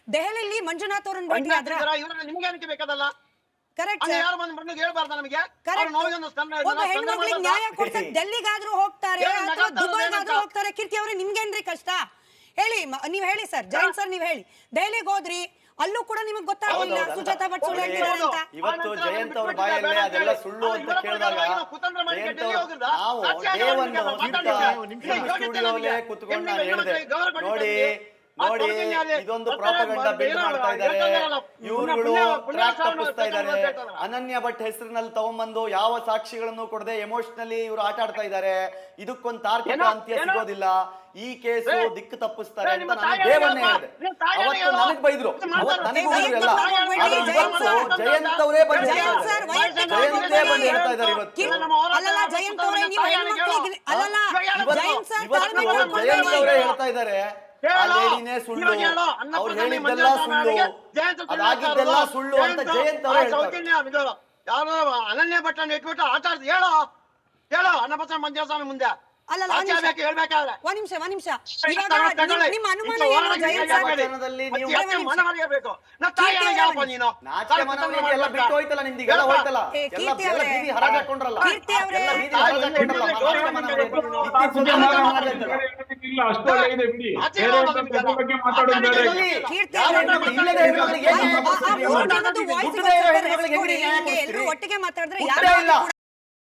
ದೆಹಲಿಯಲ್ಲಿ ಮಂಜುನಾಥ್ ಅವರನ್ನು ಭೇಟಿ ಆದ್ರ ನಿಮ್ಗೆ ಏನಕ್ಕೆ ಬೇಕಾದಲ್ಲ ಕರೆಕ್ಟ್ ಯಾರು ಬಂದು ಬಂದು ಹೇಳ್ಬಾರ್ದ ನಮಗೆ ಒಬ್ಬ ಹೆಣ್ಮಕ್ಳಿಗೆ ನ್ಯಾಯ ಕೊಡ್ಸಕ್ ಡೆಲ್ಲಿಗಾದ್ರೂ ಹೋಗ್ತಾರೆ ಅಥವಾ ದುಬೈಗಾದ್ರೂ ಹೋಗ್ತಾರೆ. ಕೀರ್ತಿ ಅವರೇ ನಿಮ್ಗೇನ್ರಿ ಕಷ್ಟ ಹೇಳಿ, ನೀವ್ ಹೇಳಿ ಸರ್, ಜಯಂತ್ ಸರ್ ನೀವ್ ಹೇಳಿ. ದೆಹಲಿಗೆ ಹೋದ್ರಿ, ಅಲ್ಲೂ ಕೂಡ ನಿಮಗ್ ಗೊತ್ತಾಗಲಿಲ್ಲ ಸುಜಾತಾ ಭಟ್ ಸುಳ್ಳು ಹೇಳ್ತಿದ್ದಾರೆ ಅಂತ. ಇವತ್ತು ಜಯಂತ್ ಅವ್ರ ಬಾಯಲ್ಲೇ ಅದೆಲ್ಲ ಸುಳ್ಳು ಅಂತ ಕೇಳಿದಾಗ ಜಯಂತ್ ನಾವು ದೇವನ್ನು ಸ್ಟುಡಿಯೋಲೇ ಕುತ್ಕೊಂಡು ನಾನು ಹೇಳಿದೆ, ನೋಡಿ ನೋಡಿ ಇದೊಂದು ಪ್ರಾಪಗಂಡ ಬಿಲ್ಡ್ ಮಾಡ್ತಾ ಇದ್ದಾರೆ ಇವ್ರುಗಳು, ಟ್ರ್ಯಾಕ್ ತಪ್ಪಿಸ್ತಾ ಇದ್ದಾರೆ. ಅನನ್ಯ ಭಟ್ ಹೆಸರಿನಲ್ಲಿ ತಗೊಂಡ್ಬಂದು ಯಾವ ಸಾಕ್ಷಿಗಳನ್ನು ಕೊಡದೆ ಎಮೋಷನಲಿ ಇವರು ಆಟ ಆಡ್ತಾ ಇದ್ದಾರೆ. ಇದಕ್ಕೊಂದು ತಾರ್ಕಿಕ ಅಂತ್ಯ ಸಿಗೋದಿಲ್ಲ. ಈ ಕೇಸು ದಿಕ್ಕು ತಪ್ಪಿಸ್ತಾರೆ ಅಂತ ನಾನು ದೇವನ್ನೇ ಹೇಳಿದೆ. ಅವತ್ತು ನನಗ್ ಬೈದ್ರು, ಅವತ್ತು ನನಗೆ ಬೈದ್ರು ಎಲ್ಲ. ಇವತ್ತು ಜಯಂತ್ ಅವರೇ ಬಂದು ಜಯಂತೇ ಬಂದು ಹೇಳ್ತಾ ಇದ್ದಾರೆ. ಇವತ್ತು ಜಯಂತ್ ಅವರೇ ಹೇಳ್ತಾ ಇದ್ದಾರೆ ಲೇಡಿನೇ ಸುಳ್ಳು, ಅವ್ರು ಹೇಳಿದ್ದೆಲ್ಲ ಸುಳ್ಳು, ಅದಾಗಿದ್ದೆಲ್ಲ ಸುಳ್ಳು ಅಂತ ಜಯಂತ್ ಅವರು ಹೇಳ್ತಾರೆ. ಯಾರು ಅನನ್ಯ ಭಟ್ಟನ್ನು ಇಟ್ಬಿಟ್ಟು ಆಟ ಆಡ್ದು ಹೇಳೋ ಅನ್ನಪತ್ರ ಮಂಜುಸ್ವಾಮಿ ಮುಂದೆ ಹೇಳ್ಬೇಕಾದ್ರೆ ಒಂದ್ ನಿಮಿಷ ನಿಮ್ಮ ಅನುಮಾನ ಏನು ಜಯಂತ್ ಸರ್? ಬಿಟ್ಟು ಹೋಯ್ತಲ್ಲ, ನಿಮ್ದೀಗೆಲ್ಲ ಹೋಯ್ತಲ್ಲ, ಬೀದಿ ಹರಾಜ್ ಹಾಕೊಂಡ್ರಲ್ಲ, ಒಟ್ಟಿಗೆ ಮಾತಾಡಿದ್ರೆ